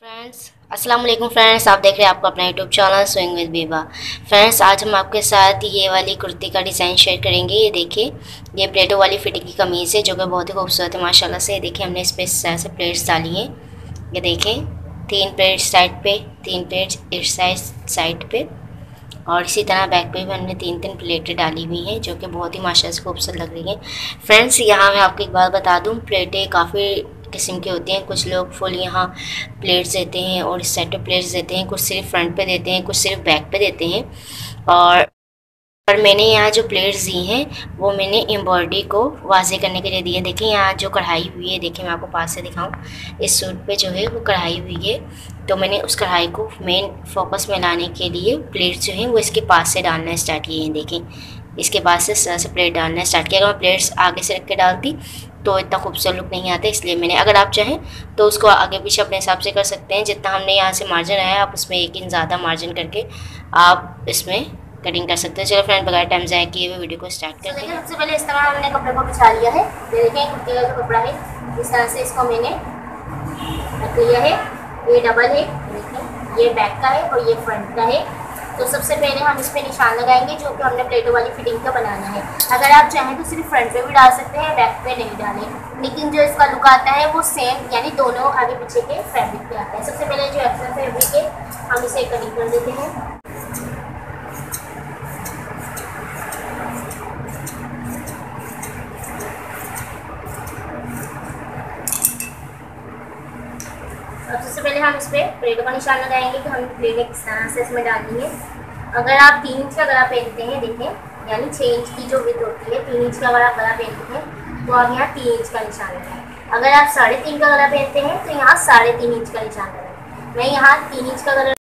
Friends अस्सलाम वालेकुम friends, आप देख रहे हैं आपका अपना YouTube channel swing with Biba. Friends आज हम आपके साथ ये वाली कुर्ती का डिज़ाइन शेयर करेंगे। ये देखिए, ये प्लेटों वाली फिटिंग की कमीज़ है जो कि बहुत ही खूबसूरत है माशाल्लाह से। ये देखिए, हमने इस पर इस तरह से प्लेट्स डाली हैं। ये देखें, 3 प्लेट्स साइड पे, 3 प्लेट्स इस साइड पे, और इसी तरह बैक पे भी हमने 3-3 प्लेटें डाली हुई हैं जो कि बहुत ही माशाल्लाह से खूबसूरत लग रही हैं। फ्रेंड्स यहाँ मैं आपको एक बात बता दूँ, प्लेटें काफ़ी किस्म की होती हैं। कुछ लोग फुल यहाँ प्लेट्स देते हैं और इस साइड पे प्लेट्स देते हैं, कुछ सिर्फ फ्रंट पे देते हैं, कुछ सिर्फ बैक पे देते हैं। और मैंने यहाँ जो प्लेट्स दी हैं वो मैंने एम्ब्रॉयडरी को वाज़े करने के लिए दी है। देखिए यहाँ जो कढ़ाई हुई है, देखिए मैं आपको पास से दिखाऊं, इस सूट पे जो है वो कढ़ाई हुई है, तो मैंने उस कढ़ाई को मेन फोकस में लाने के लिए प्लेट्स जो हैं वो इसके पास से डालना स्टार्ट किए हैं। देखें, इसके पास से इस तरह से प्लेट डालना स्टार्ट किया। अगर मैं प्लेट्स आगे से रख के डालती तो इतना खूबसूरत लुक नहीं आता, इसलिए मैंने, अगर आप चाहें तो उसको आगे पीछे अपने हिसाब से कर सकते हैं। जितना हमने यहाँ से मार्जिन आया आप उसमें 1 इंच ज़्यादा मार्जिन करके आप इसमें कटिंग कर सकते हैं। चलो फ्रेंड, बगैर टाइम ज़ाया किए हुए वीडियो को स्टार्ट करते हैं। सबसे पहले इस तरह हमने कपड़े को बिछा लिया है। देखें, कुर्ती का जो कपड़ा है इस तरह से इसको मैंने रख लिया है। ये डबल है, देखें, ये बैक का है और ये फ्रंट का है। तो सबसे पहले हम इस पर निशान लगाएंगे जो कि हमने प्लेटों वाली फिटिंग का बनाना है। अगर आप चाहें तो सिर्फ फ्रंट पे भी डाल सकते हैं, बैक पे नहीं डालें, लेकिन जो इसका लुक आता है वो सेम, यानी दोनों आगे पीछे के फैब्रिक पे आता है। सबसे पहले जो एक्स्ट्रा फैब्रिक है हम इसे कटिंग कर देते हैं। अब सबसे पहले हम इस पर प्लेटों का निशान लगाएंगे कि हम प्लेटें किस तरह से इसमें डालनी है। अगर आप 3 इंच का गला पहनते हैं, देखें, यानी 6 इंच की जो विड्थ होती है, 3 इंच का अगर आप गला पहनते हैं तो आप यहाँ 3 इंच का निशान लगाएं। अगर आप 3.5 का गला पहनते हैं तो यहाँ 3.5 इंच का निशान लगाएं। मैं यहाँ 3 इंच का गला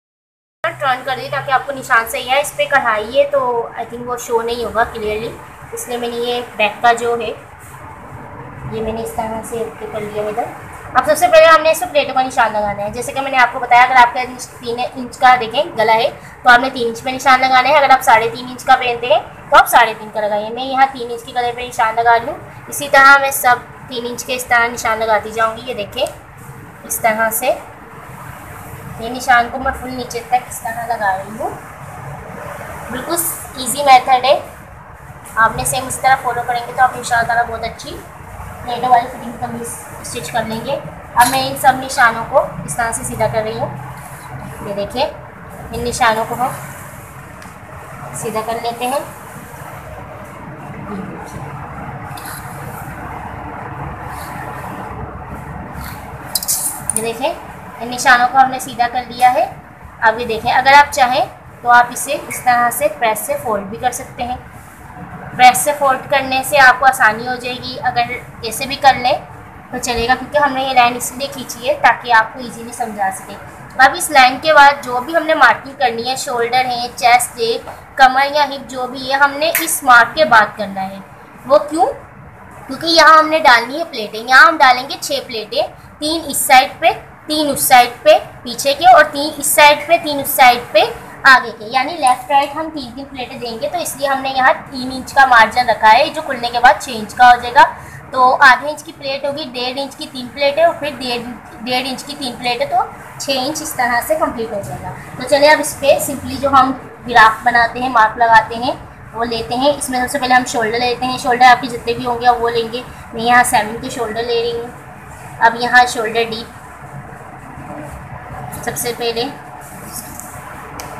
टर्न कर दी ताकि आपको निशान सही है। इस पर कढ़ाई है तो आई थिंक वो शो नहीं होगा क्लियरली, इसलिए मैंने ये बैक का जो है ये मैंने इस तरह से कर लिया इधर। अब सबसे पहले हमने इस प्लेटों का निशान लगाना है। जैसे कि मैंने आपको बताया, अगर आपका 3 इंच का देखें गला है तो आपने 3 इंच पे निशान लगाना है। अगर आप 3.5 इंच का पहनते हैं तो आप 3.5 का लगाइए। मैं यहाँ 3 इंच के गले पे निशान लगा लूँ। इसी तरह मैं सब 3 इंच के इस तरह निशान लगाती जाऊँगी। ये देखें, इस तरह से ये निशान को मैं फुल नीचे तक इस तरह लगा रही हूँ। बिल्कुल ईजी मेथड है, आपने सेम इस तरह फॉलो करेंगे तो आप इंशाअल्लाह बहुत अच्छी प्लेटों वाली फिटिंग कमीज स्टिच कर लेंगे। अब मैं इन सब निशानों को इस तरह से सीधा कर रही हूँ। ये देखिए, इन निशानों को हम सीधा कर लेते हैं। ये देखें, इन निशानों को हमने सीधा कर लिया है। अब ये देखें, अगर आप चाहें तो आप इसे इस तरह से प्रेस से फोल्ड भी कर सकते हैं। प्रेस से फोल्ड करने से आपको आसानी हो जाएगी। अगर ऐसे भी कर लें तो चलेगा, क्योंकि हमने ये लाइन इसलिए खींची है ताकि आपको इजीली समझा सके। अब इस लाइन के बाद जो भी हमने मार्किंग करनी है, शोल्डर है, चेस्ट है, कमर या हिप जो भी है, हमने इस मार्क के बाद करना है। वो क्यों? क्योंकि यहाँ हमने डालनी है प्लेटें। यहाँ हम डालेंगे 6 प्लेटें, 3 इस साइड पे, 3 उस साइड पे पीछे के, और 3 इस साइड पे, 3 उस साइड पे आगे के, यानी लेफ्ट राइट हम 3-3 प्लेटें देंगे। तो इसलिए हमने यहाँ 3 इंच का मार्जिन रखा है, जो खुलने के बाद 6 इंच का हो जाएगा। तो आधे इंच की प्लेट होगी, 1.5 इंच की 3 प्लेटें, और फिर 1.5 इंच की 3 प्लेटें, तो 6 इंच इस तरह से कंप्लीट हो जाएगा। तो चलिए अब इस पर सिंपली जो हम ग्राफ बनाते हैं, मार्क लगाते हैं, वो लेते हैं। इसमें सबसे पहले हम शोल्डर लेते हैं। शोल्डर आपके जितने भी होंगे वो लेंगे। मैं यहाँ 7 के शोल्डर ले रही हूँ। अब यहाँ शोल्डर डीप, सबसे पहले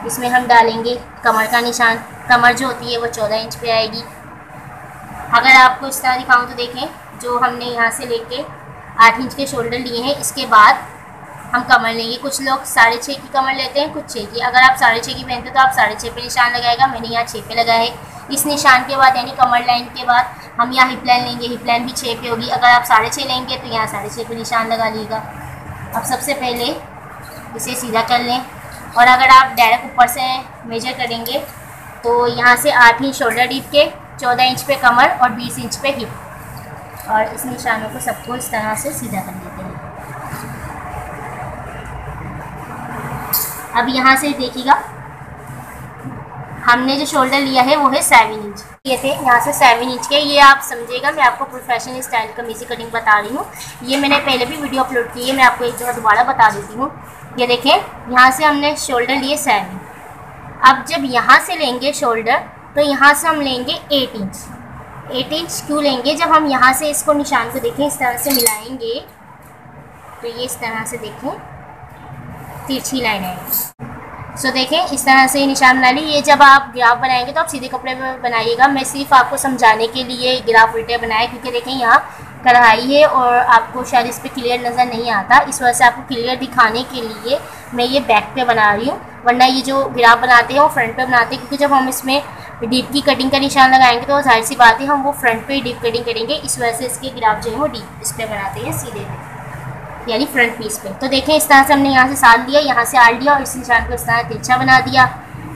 इसमें हम डालेंगे कमर का निशान। कमर जो होती है वो 14 इंच पे आएगी। अगर आपको इस तरह दिखाऊं तो देखें, जो हमने यहाँ से लेके 8 इंच के शोल्डर लिए हैं, इसके बाद हम कमर लेंगे। कुछ लोग 6.5 की कमर लेते हैं, कुछ 6 की। अगर आप 6.5 की पहनते हैं तो आप 6.5 पे निशान लगाएगा। मैंने यहाँ 6 पे लगाया है। इस निशान के बाद यानी कमर लाइन के बाद हम यहाँ हिप लाइन लेंगे। हिप लाइन भी 6 पे होगी। अगर आप 6.5 लेंगे तो यहाँ 6.5 पे निशान लगा लीजिएगा। अब सबसे पहले इसे सीधा कर लें, और अगर आप डायरेक्ट ऊपर से मेजर करेंगे तो यहाँ से 8 इंच शोल्डर डीप के, 14 इंच पे कमर और 20 इंच पे हिप, और इस निशानों को सबको इस तरह से सीधा कर लेते हैं। अब यहाँ से देखिएगा, हमने जो शोल्डर लिया है वो है 7 इंच। ये थे यहाँ से 7 इंच के। ये आप समझिएगा, मैं आपको प्रोफेशनल स्टाइल कमीज़ की कटिंग बता रही हूँ। ये मैंने पहले भी वीडियो अपलोड की है, मैं आपको एक जगह दोबारा बता देती हूँ। ये देखें, यहाँ से हमने शोल्डर लिए 7। अब जब यहाँ से लेंगे शोल्डर, तो यहाँ से हम लेंगे 8 इंच। 8 इंच क्यों लेंगे? जब हम यहाँ से इसको निशान को देखें, इस तरह से मिलाएंगे, तो ये इस तरह से देखें तिरछी लाइन आएगी। सो देखें, इस तरह से निशान बना ली। ये जब आप ग्राफ बनाएंगे तो आप सीधे कपड़े पे बनाइएगा। मैं सिर्फ आपको समझाने के लिए ग्राफ उल्टे बनाया, क्योंकि देखें यहाँ कढ़ाई है और आपको शायद इस पर क्लियर नज़र नहीं आता। इस वजह से आपको क्लियर दिखाने के लिए मैं ये बैक पे बना रही हूँ, वरना ये जो ग्राफ बनाते हैं वो फ्रंट पे बनाते हैं, क्योंकि जब हम इसमें डीप की कटिंग का निशान लगाएंगे तो जाहिर सी बात है हम वो फ्रंट पे ही डीप कटिंग करेंगे। इस वजह से इसके ग्राफ जो है वो डीप इस पर बनाते हैं, सीधे पे, यानी फ्रंट पीस पे। तो देखें, इस तरह से हमने यहाँ से 7 लिया, यहाँ से 8 लिया और इस निशान को इस तरह तिरछा बना दिया।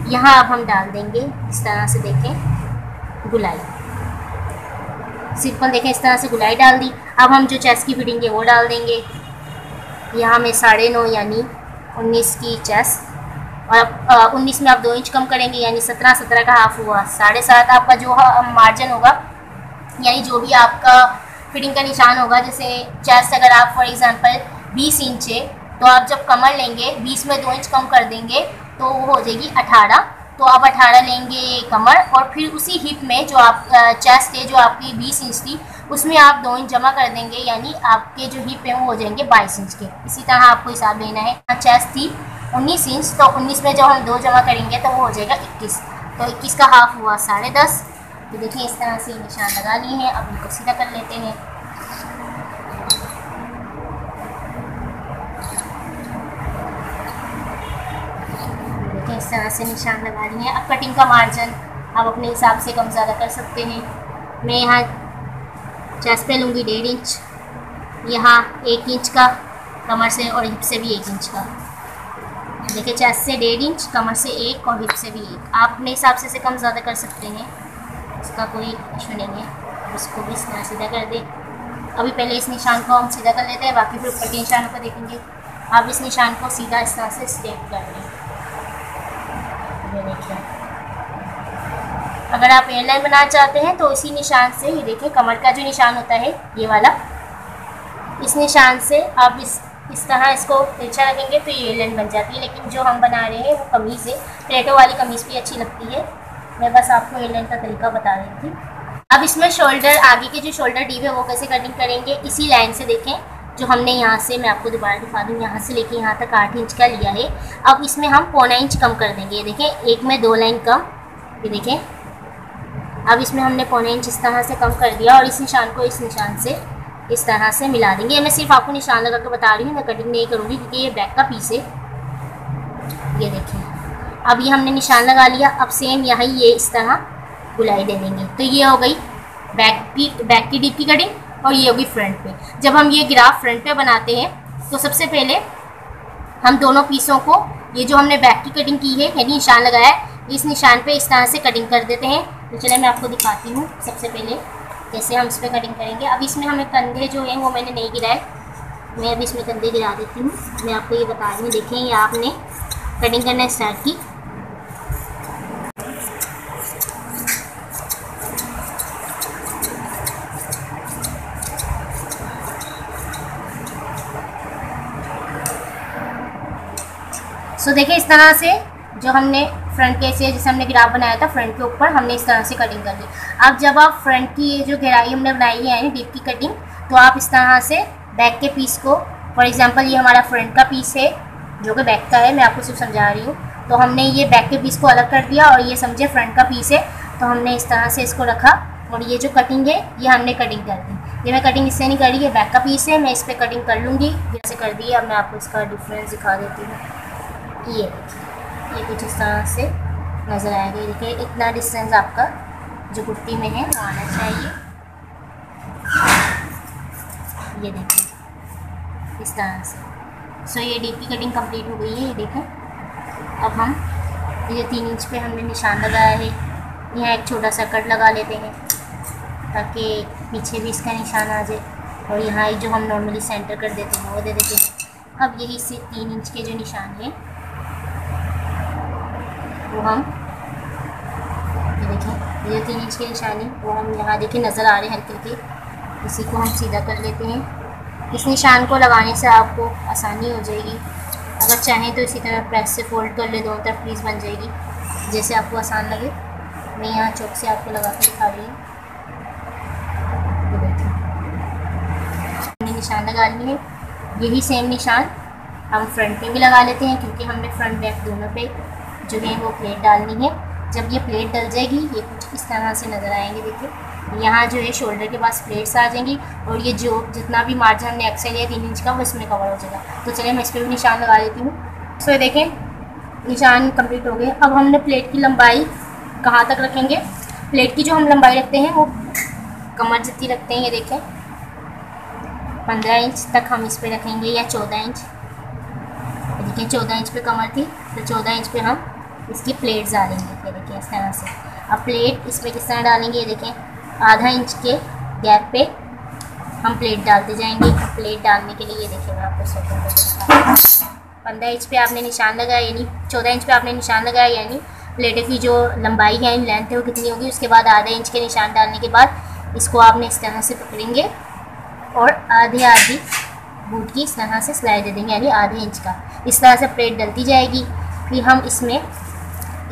यहाँ अब हम डाल देंगे इस तरह से, देखें गुलाई, सिंपल देखें इस तरह से गुलाई डाल दी। अब हम जो चेस्ट की फिटिंग है वो डाल देंगे। यहाँ में 9.5 यानी 19 की चेस्ट, और 19 में आप 2 इंच कम करेंगे यानी 17 का हाफ हुआ 7.5। आपका जो मार्जिन होगा, यानी जो भी आपका फिटिंग का निशान होगा, जैसे चेस्ट अगर आप फॉर एग्जांपल 20 इंच है, तो आप जब कमर लेंगे 20 में 2 इंच कम कर देंगे तो वो हो जाएगी 18। तो आप 18 लेंगे कमर, और फिर उसी हिप में जो आप चेस्ट है जो आपकी 20 इंच थी, उसमें आप 2 इंच जमा कर देंगे, यानी आपके जो हिप है वो हो जाएंगे 22 इंच के। इसी तरह आपको हिसाब लेना है। चेस्ट थी 19 इंच, तो 19 में जब हम 2 जमा करेंगे तो वो हो जाएगा 21। तो 21 का हाफ हुआ 10.5। तो देखिए इस तरह से निशान लगा लिए हैं। अब इनको सीधा कर लेते हैं। देखिए इस तरह से निशान लगा लिए हैं। अब कटिंग का मार्जिन आप अपने हिसाब से कम ज़्यादा कर सकते हैं। मैं यहाँ चेस्ट पे लूँगी 1.5 इंच, यहाँ 1 इंच का कमर से, और हिप से भी 1 इंच का। देखिए चेस्ट से 1.5 इंच, कमर से 1 और हिप से भी 1। आप अपने हिसाब से कम ज़्यादा कर सकते हैं, इसका कोई इशू नहीं है। इसको भी इस तरह सीधा कर दें। अभी पहले इस निशान को हम सीधा कर लेते हैं, बाकी फिर ऊपर के निशानों को देखेंगे। आप इस निशान को सीधा इस तरह से स्ट्रेट कर लें। ये देखिए, अगर आप एयरलाइन बनाना चाहते हैं तो इसी निशान से, ये देखिए कमर का जो निशान होता है ये वाला, इस निशान से आप इस तरह इसको तिरछा रखेंगे तो ये एयरलाइन बन जाती है। लेकिन जो हम बना रहे हैं वो कमीज़ है, प्लेटों वाली कमीज़ भी अच्छी लगती है। मैं बस आपको एयरलाइन का तरीका बता रही थी। अब इसमें शोल्डर, आगे के जो शोल्डर डीप है वो कैसे कटिंग करेंगे, इसी लाइन से देखें जो हमने यहाँ से, मैं आपको दोबारा दिखा दूँ, यहाँ से लेके यहाँ तक 8 इंच का लिया है। अब इसमें हम 0.25 इंच कम कर देंगे। ये देखें, एक में 2 लाइन कम, ये देखें। अब इसमें हमने 0.25 इंच इस तरह से कम कर दिया, और इस निशान को इस निशान से इस तरह से मिला देंगे। मैं सिर्फ आपको निशान लगा के बता रही हूँ, मैं कटिंग नहीं करूँगी क्योंकि ये बैक का पीस है। ये देखें, अब ये हमने निशान लगा लिया। अब सेम यहाँ ये इस तरह गुलाई दे देंगे। तो ये हो गई बैक की डीप की कटिंग, और ये होगी फ्रंट पे। जब हम ये ग्राफ फ्रंट पे बनाते हैं तो सबसे पहले हम दोनों पीसों को, ये जो हमने बैक की कटिंग की है यानी निशान लगाया है, इस निशान पे इस तरह से कटिंग कर देते हैं। तो चलिए मैं आपको दिखाती हूँ सबसे पहले कैसे हम इस पर कटिंग करेंगे। अब इसमें हमें कंधे जो हैं वो मैंने नहीं गिराए, मैं अभी इसमें कंधे गिरा देती हूँ। मैं आपको ये बता रही हूँ, देखें ये आपने कटिंग करना स्टार्ट की। सो देखिए इस तरह से जो हमने फ्रंट के से, जैसे हमने ग्राफ बनाया था फ्रंट के ऊपर, हमने इस तरह से कटिंग कर ली। अब जब आप फ्रंट की ये जो गहराई हमने बनाई है यानी डीप की कटिंग, तो आप इस तरह से बैक के पीस को, फॉर एग्जांपल ये हमारा फ्रंट का पीस है जो कि बैक का है, मैं आपको सिर्फ समझा रही हूँ। तो हमने ये बैक के पीस को अलग कर दिया और ये समझे फ्रंट का पीस है, तो हमने इस तरह से इसको रखा, और ये जो कटिंग है ये हमने कटिंग कर दी। ये मैं कटिंग इससे नहीं कर रही, ये बैक का पीस है, मैं इस पर कटिंग कर लूँगी जैसे कर दी। अब मैं आपको इसका डिफरेंस दिखा देती हूँ। ये कुछ इस तरह से नज़र आएगा। देखिए इतना डिस्टेंस आपका जो कुर्ती में है वो आना चाहिए। ये देखिए इस तरह से। सो ये डीप की कटिंग कंप्लीट हो गई है। ये देखें, अब हम ये 3 इंच पे हमने निशान लगाया है, यहाँ एक छोटा सा कट लगा लेते हैं ताकि पीछे भी इसका निशान आ जाए, और यहाँ जो हम नॉर्मली सेंटर कर देते हैं वो दे देते हैं। अब यही से 3 इंच के जो निशान है वो हम, ये देखें ये 3 इंच की निशानी वो हम यहाँ देखें नज़र आ रहे हैं हल्के हल्के, इसी को हम सीधा कर लेते हैं। इस निशान को लगाने से आपको आसानी हो जाएगी। अगर चाहें तो इसी तरह प्रेस से फोल्ड कर ले, दोनों तरफ प्लीज़ बन जाएगी, जैसे आपको आसान लगे। मैं यहाँ चौक से आपको लगा कर दिखा रही हूँ। हमने निशान लगा लिए हैं। यही सेम निशान हम फ्रंट पे भी लगा लेते हैं, क्योंकि हमें फ्रंट बैक दोनों पे जो है वो प्लेट डालनी है। जब ये प्लेट डल जाएगी ये कुछ इस तरह से नज़र आएंगे। देखिए यहाँ जो है शोल्डर के पास प्लेट्स आ जाएंगी और ये जो जितना भी मार्जिन हमने एक्स्ट्रा लिया 3 इंच का वो इसमें कवर हो जाएगा। तो चलिए मैं इस पर भी निशान लगा लेती हूँ। सो देखें निशान कंप्लीट हो गए। अब हमने प्लेट की लंबाई कहाँ तक रखेंगे? प्लेट की जो हम लंबाई रखते हैं वो कमर जितनी रखते हैं। ये देखें 15 इंच तक हम इस पर रखेंगे या 14 इंच। देखिए 14 इंच पे कमर थी तो 14 इंच पे हम इसकी प्लेट्स डालेंगे। ये देखिए इस तरह से। अब प्लेट इस पर किस तरह डालेंगे? ये देखें आधा इंच के गैप पे हम प्लेट डालते जाएंगे। प्लेट डालने के लिए ये देखिए मैं आपको 15 इंच पे आपने निशान लगाया, यानी 14 इंच पे आपने निशान लगाया, यानी प्लेट की जो लंबाई है लेंथ है वो कितनी होगी। उसके बाद आधे इंच के निशान डालने के बाद इसको आपने इस तरह से पकड़ेंगे और आधी बूट की इस तरह से सिलाई दे देंगे, यानी आधे इंच का। इस तरह से प्लेट डलती जाएगी। फिर हम इसमें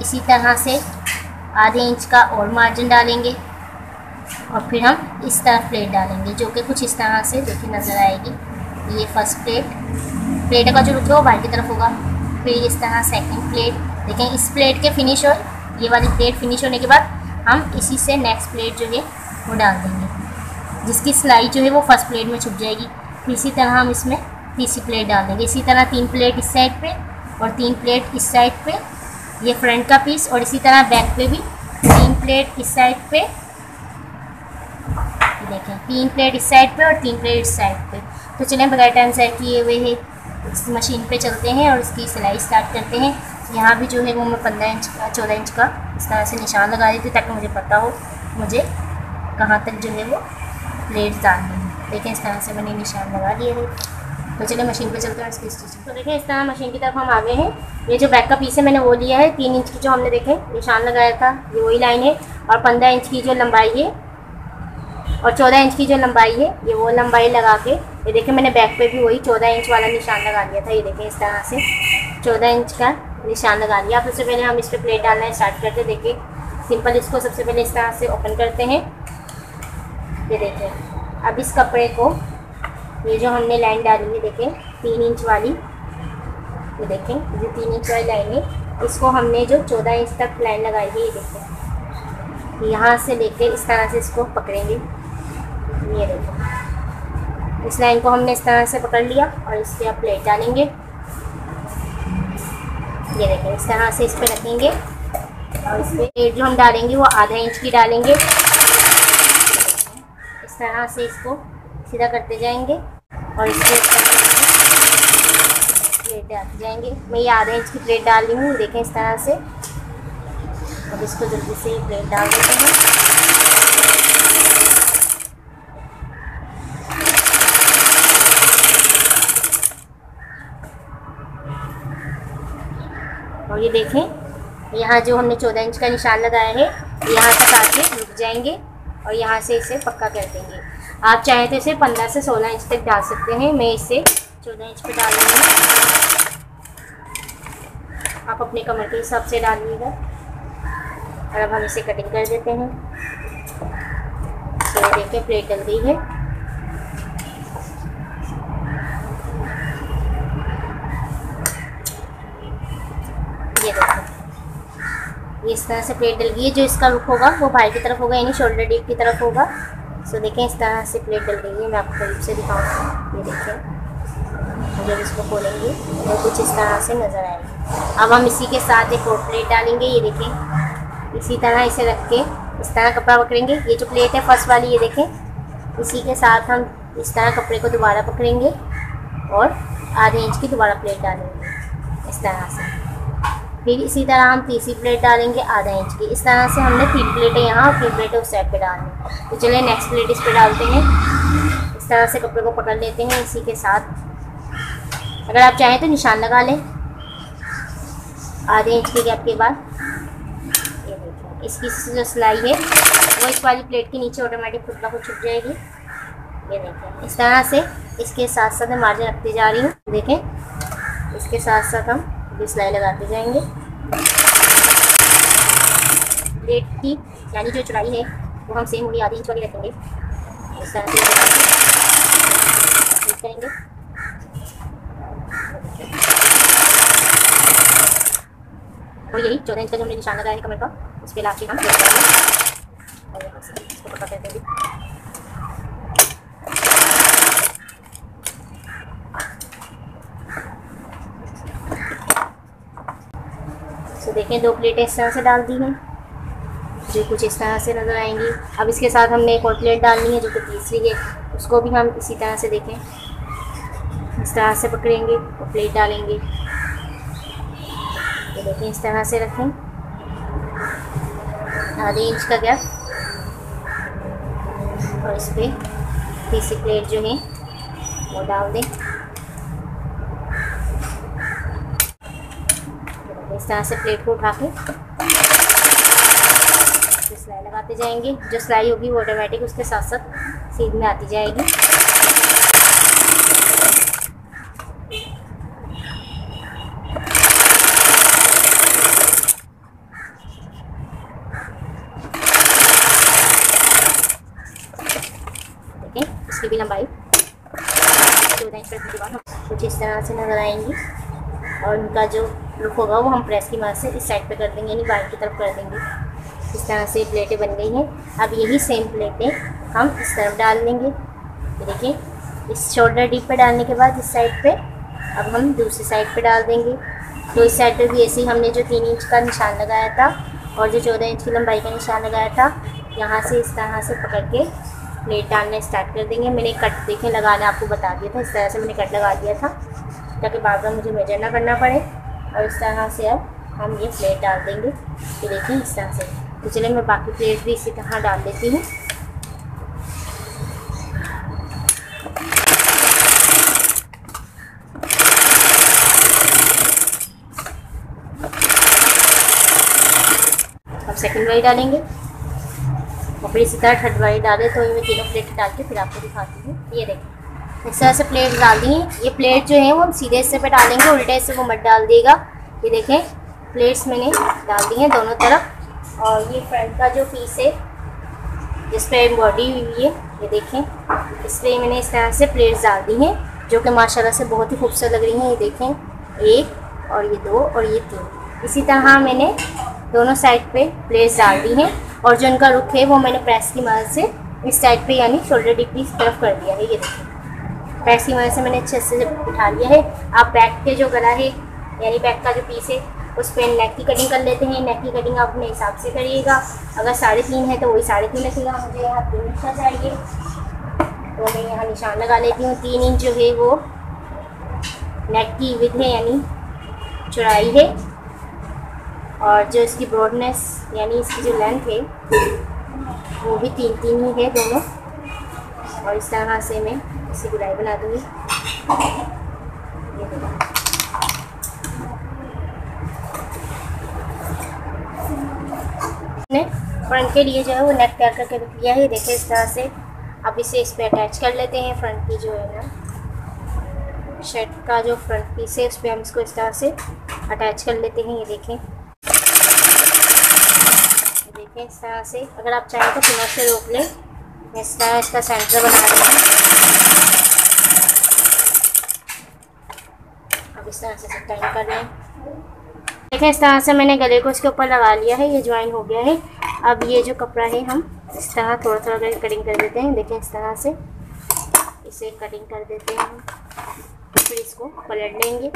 इसी तरह से आधे इंच का और मार्जिन डालेंगे और फिर हम इस तरफ प्लेट डालेंगे, जो कि कुछ इस तरह से देखिए नज़र आएगी। ये फर्स्ट प्लेट का जो रुख है वो बाहर की तरफ होगा। फिर इस तरह सेकंड प्लेट। देखें इस प्लेट के फिनिश और ये वाली प्लेट फिनिश होने के बाद हम इसी से नेक्स्ट प्लेट जो है वो डाल देंगे, जिसकी सिलाई जो है वो फर्स्ट प्लेट में छुप जाएगी। फिर इसी तरह हम इसमें तीसरी प्लेट डाल देंगे। इसी तरह 3 प्लेट इस साइड पे और 3 प्लेट इस साइड पे, ये फ्रंट का पीस। और इसी तरह बैक पे भी 3 प्लेट इस साइड पे, देखें 3 प्लेट इस साइड पे और 3 प्लेट इस साइड पे। तो चलें बगैर टाइम से किए हुए है इस मशीन पे चलते हैं और इसकी सिलाई स्टार्ट करते हैं। यहाँ भी जो है वो मैं 15 इंच का 14 इंच का इस तरह से निशान लगा देती हूँ, ताकि मुझे पता हो मुझे कहाँ तक जो है वो प्लेट्स डालनी है। देखें इस तरह से मैंने निशान लगा दिए हैं। तो चलिए मशीन पे चलते हैं इसकी स्टिचिंग। तो देखें इस तरह मशीन की तरफ हम आ गए हैं। ये जो बैक का पीस है मैंने वो लिया है 3 इंच की, जो हमने देखे निशान लगाया था ये वही लाइन है। और 15 इंच की जो लंबाई है और 14 इंच की जो लंबाई है ये वो लंबाई लगा के, ये देखें मैंने बैक पे भी वही 14 इंच वाला निशान लगा दिया था। ये देखें इस तरह से 14 इंच का निशान लगा लिया। अब सबसे पहले हम इस पर प्लेट डालना स्टार्ट करते हैं। देखिए सिंपल इसको सबसे पहले इस तरह से ओपन करते हैं। ये देखें अब इस कपड़े को ये जो हमने लाइन डाली है देखें 3 इंच वाली, ये देखें जो 3 इंच वाली लाइन है इसको हमने जो 14 इंच तक लाइन लगाई है, ये देखें यहाँ से लेके इस तरह से इसको पकड़ेंगे। ये देखें इस लाइन को हमने इस तरह से पकड़ लिया और इस पर आप प्लेट डालेंगे। ये देखें इस तरह से इस पर रखेंगे और इस पर प्लेट जो हम डालेंगे वो आधा इंच की डालेंगे। इस तरह से इसको सीधा करते जाएंगे और इसको प्लेट डालते जाएंगे। मैं ये आधा इंच की प्लेट डाल रही हूँ, देखें इस तरह से। अब इसको जल्दी से प्लेट डाल देते हैं। और ये देखें यहाँ जो हमने 14 इंच का निशान लगाया है यहाँ तक आके रुक जाएंगे और यहाँ से इसे पक्का कर देंगे। आप चाहें तो इसे 15 से 16 इंच तक डाल सकते हैं। मैं इसे 14 इंच पे डाल दूँगी, आप अपने कमर के हिसाब से डालिएगा। और अब हम इसे कटिंग कर देते हैं। तो देखिए प्लेट डल गई है। ये देखो ये इस तरह से प्लेट डल गई है। जो इसका रुख होगा वो बाहर की तरफ होगा, यानी शोल्डर डीप की तरफ होगा। सो देखें इस तरह से प्लेट डल गई है। मैं आपको करीब से दिखाऊंगी। ये देखें जब इसको खोलेंगे तो कुछ इस तरह से नज़र आएगी। अब हम इसी के साथ एक और प्लेट डालेंगे। ये देखें इसी तरह इसे रख के इस तरह कपड़ा पकड़ेंगे। ये जो प्लेट है फर्स्ट वाली, ये देखें इसी के साथ हम इस तरह कपड़े को दोबारा पकड़ेंगे और आधे इंच की दोबारा प्लेट डालेंगे इस तरह से। फिर इसी तरह हम तीसरी प्लेट डालेंगे आधा इंच की। इस तरह से हमने 3 प्लेटें यहाँ और 3 प्लेटें उस साइड पे डालनी। तो चलिए नेक्स्ट प्लेट इस पे डालते हैं। इस तरह से कपड़े को पकड़ लेते हैं इसी के साथ। अगर आप चाहें तो निशान लगा लें आधे इंच के गैप के बाद। ये देखिए इसकी जो सिलाई है वो इस वाली प्लेट के नीचे ऑटोमेटिक खुद ब खुद छुप जाएगी। ये देखें, इस तरह से इसके साथ साथ मैं मार्जिन रखती जा रही हूँ। देखें, इसके साथ साथ हम भी सिलाई लगाते जाएंगे। प्लेट की यानी जो चौड़ाई है वो हम सेम पूरी आधी इंच वाली रखेंगे। इस तरह से करेंगे। और यही 14 इंच का जो हमने निशान लगाया है कमर का, उस पर लाके हम और यहाँ से इसको पकड़ करते हैं। तो देखें, 2 प्लेटें इस तरह से डाल दी हैं जो कुछ इस तरह से नज़र आएंगी। अब इसके साथ हमने एक और प्लेट डालनी है जो कि तीसरी है, उसको भी हम इसी तरह से देखें इस तरह से पकड़ेंगे और प्लेट डालेंगे। ये देखें, इस तरह से रखें, आधे इंच का गैप, और इस पर तीसरी प्लेट जो है वो डाल दें। इस तरह से प्लेट को उठा के सिलाई लगाते जाएंगे। जो सिलाई होगी वो ऑटोमेटिक उसके साथ साथ सीध में आती जाएगी। देखें, इसकी भी लंबाई 14 इंच पर के बाद हम कुछ इस तरह से नज़र आएंगी, और उनका जो लुक होगा वो हम प्रेस की मदद से इस साइड पे कर देंगे, यानी बाहर की तरफ कर देंगे। इस तरह से प्लेटें बन गई हैं। अब यही सेम प्लेटें हम इस तरफ डाल देंगे। ये देखिए, इस शोल्डर डीप पे डालने के बाद इस साइड पे अब हम दूसरी साइड पे डाल देंगे। तो इस साइड पे भी ऐसे ही हमने जो 3 इंच का निशान लगाया था और जो 14 इंच की लंबाई का निशान लगाया था, यहाँ से इस तरह से पकड़ के प्लेट डालना स्टार्ट कर देंगे। मैंने कट देखें लगाना आपको बता दिया था, इस तरह से मैंने कट लगा दिया था ताकि बार बार मुझे मेजर ना करना पड़े। और इस तरह से अब हम ये प्लेट डाल देंगे। ये देखिए, इस तरह से। तो चलिए मैं बाकी प्लेट भी इसी तरह डाल देती हूँ। अब सेकंड वाली डालेंगे और फिर इसी तरह थर्ड वाली डालें। तो मैं तीनों प्लेट डाल के फिर आपको दिखाती हूँ। ये देखिए, इस तरह से प्लेट डाल दी हैं। ये प्लेट जो है वो हम सीधे हिस्से पे डालेंगे, उल्टे हिस्से वो मत डाल देगा। ये देखें, प्लेट्स मैंने डाल दी हैं दोनों तरफ। और ये फ्रंट का जो पीस है जिस पे एम्ब्रॉयडरी हुई है, ये देखें, इस पर मैंने इस तरह से प्लेट्स डाल दी हैं जो कि माशाल्लाह से बहुत ही खूबसूरत लग रही हैं। ये देखें, 1 और ये 2 और ये 3। इसी तरह मैंने दोनों साइड पे प्लेट्स डाल दी हैं, और जो इनका रुख है वो मैंने प्रेस की मदद से इस साइड पे यानी शोल्डर डीप की तरफ कर दिया है। ये देखें, प्रेस की मदद से मैंने अच्छे से उठा लिया है। आप बैक के जो गला है यानी बैक का जो पीस है उस पर नेक की कटिंग कर लेते हैं। नेक की कटिंग आप अपने हिसाब से करिएगा। अगर 3.5 है तो वही 3.5 रखिएगा। मुझे यहाँ 3 इंच का चाहिए, तो मैं यहाँ निशान लगा लेती हूँ। 3 इंच जो है वो नेक की विड्थ है यानी चौड़ाई है, और जो इसकी ब्रॉडनेस यानी इसकी जो लेंथ है वो भी 3-3 ही है दोनों। और इस तरह से मैं इसकी गुलाई बना दूँगी। ने फ्रंट के लिए जो है वो नेक तैयार करके रख लिया है। देखिए, इस तरह से अब इसे इस पर अटैच कर लेते हैं। फ्रंट की जो है ना शर्ट का जो फ्रंट पीस है उस पर हम इसको इस तरह से अटैच कर लेते हैं। ये देखें, इस तरह से। अगर आप चाहें तो पिनर से रोक लें। इस तरह इसका सेंटर बना रहे हैं। अब इस तरह से सब टाइट कर लें। देखें, इस तरह से मैंने गले को इसके ऊपर लगा लिया है, ये ज्वाइन हो गया है। अब ये जो कपड़ा है हम इस तरह थोड़ा थोड़ा कटिंग कर देते हैं। देखें, इस तरह से इसे कटिंग कर देते हैं हम। फिर इसको पलट लेंगे।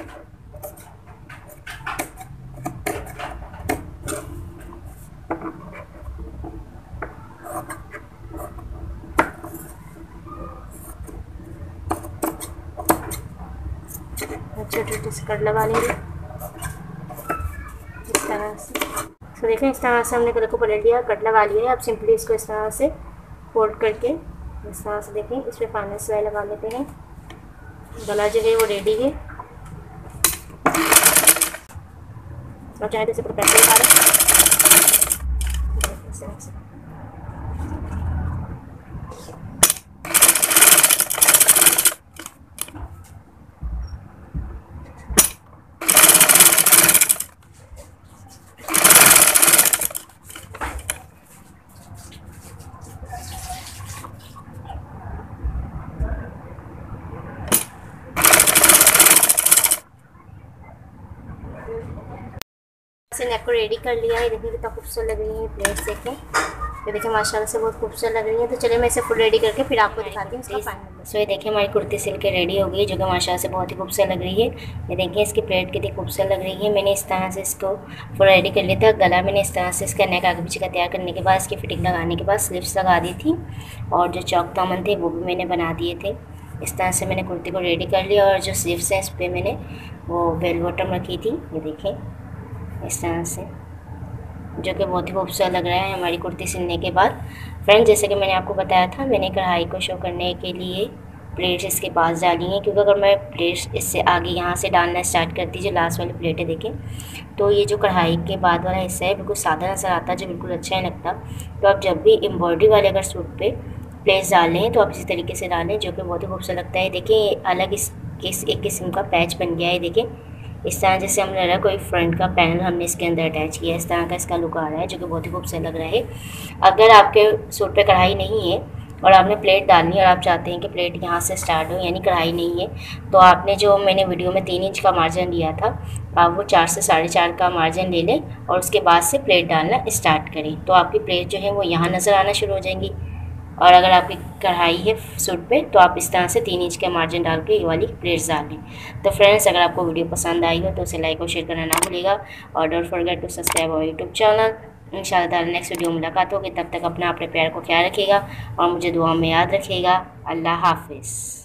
छोटे छोटे से कट लगा लेंगे इस तरह से। तो देखें, इस तरह से हमने गले को पलट दिया, कट लगा लिया है। अब सिंपली इसको इस तरह से फोल्ड करके इस तरह से देखें इस पर फाइनल सिलाई लगा लेते हैं। गला जो है वो रेडी है। और चाहे तो इसे प्रोटेक्ट लगा लें। तरह से। से नेक को रेडी कर लिया है। देखिए कितना खूबसूरत लग रही है प्लेट्स। देखें ये देखिए माशाल्लाह से बहुत खूबसूरत लग रही है। तो चलिए मैं इसे फुल रेडी करके फिर आपको दिखाती हूँ इसका फाइनल। सो ये देखिए हमारी कुर्ती सिल के रेडी हो गई, जो कि माशाल्लाह से बहुत ही खूबसूरत लग रही है। ये देखिए इसकी प्लेट कितनी खूबसूरत लग रही है। मैंने इस तरह से इसको फुल रेडी कर लिया था। गला मैंने इस तरह से इसका नेक आगे पीछे का तैयार करने के बाद इसकी फिटिंग लगाने के बाद स्लीव्स लगा दी थी, और जो चौक दामन थे वो भी मैंने बना दिए थे। इस तरह से मैंने कुर्ती को रेडी कर लिया, और जो स्लीव्स हैं इस पर मैंने वो बेल बॉटम रखी थी। ये देखें इस तरह से, जो कि बहुत ही खूबसूरत लग रहा है हमारी कुर्ती सिलने के बाद। फ्रेंड्स जैसे कि मैंने आपको बताया था, मैंने कढ़ाई को शो करने के लिए प्लेट्स इसके पास डाली हैं, क्योंकि अगर मैं प्लेट्स इससे आगे यहाँ से डालना स्टार्ट करती, जो लास्ट वाली प्लेटें देखें, तो ये जो कढ़ाई के बाद वाला हिस्सा है बिल्कुल सादा नज़र आता है, जो बिल्कुल अच्छा नहीं लगता। तो आप जब भी एम्ब्रॉयडरी वाले अगर सूट पे प्लेट्स डालें तो आप इसी तरीके से डालें, जो कि बहुत ही खूबसूरत लगता है। देखिए अलग एक किस्म का पैच बन गया है। देखिए इस तरह जैसे हम लग रहा है कोई फ्रंट का पैनल हमने इसके अंदर अटैच किया है। इस तरह का इसका लुक आ रहा है, जो कि बहुत ही खूबसूरत लग रहा है। अगर आपके सूट पे कढ़ाई नहीं है और आपने प्लेट डालनी है और आप चाहते हैं कि प्लेट यहाँ से स्टार्ट हो, यानी कढ़ाई नहीं है, तो आपने जो मैंने वीडियो में 3 इंच का मार्जिन लिया था, आप वो 4 से 4.5 का मार्जिन ले लें और उसके बाद से प्लेट डालना स्टार्ट करें। तो आपकी प्लेट जो है वो यहाँ नज़र आना शुरू हो जाएंगी। और अगर आपकी कढ़ाई है सूट पे तो आप इस तरह से 3 इंच का मार्जिन डाल के ये वाली प्लेट्स डाल लें। तो फ्रेंड्स अगर आपको वीडियो पसंद आई हो तो उसे लाइक और शेयर करना ना भूलिएगा, और don't forget to subscribe our YouTube channel. इंशाल्लाह नेक्स्ट वीडियो में मुलाकात होगी, तब तक अपने प्यार को ख्याल रखिएगा और मुझे दुआ में याद रखिएगा। अल्लाह हाफिज़।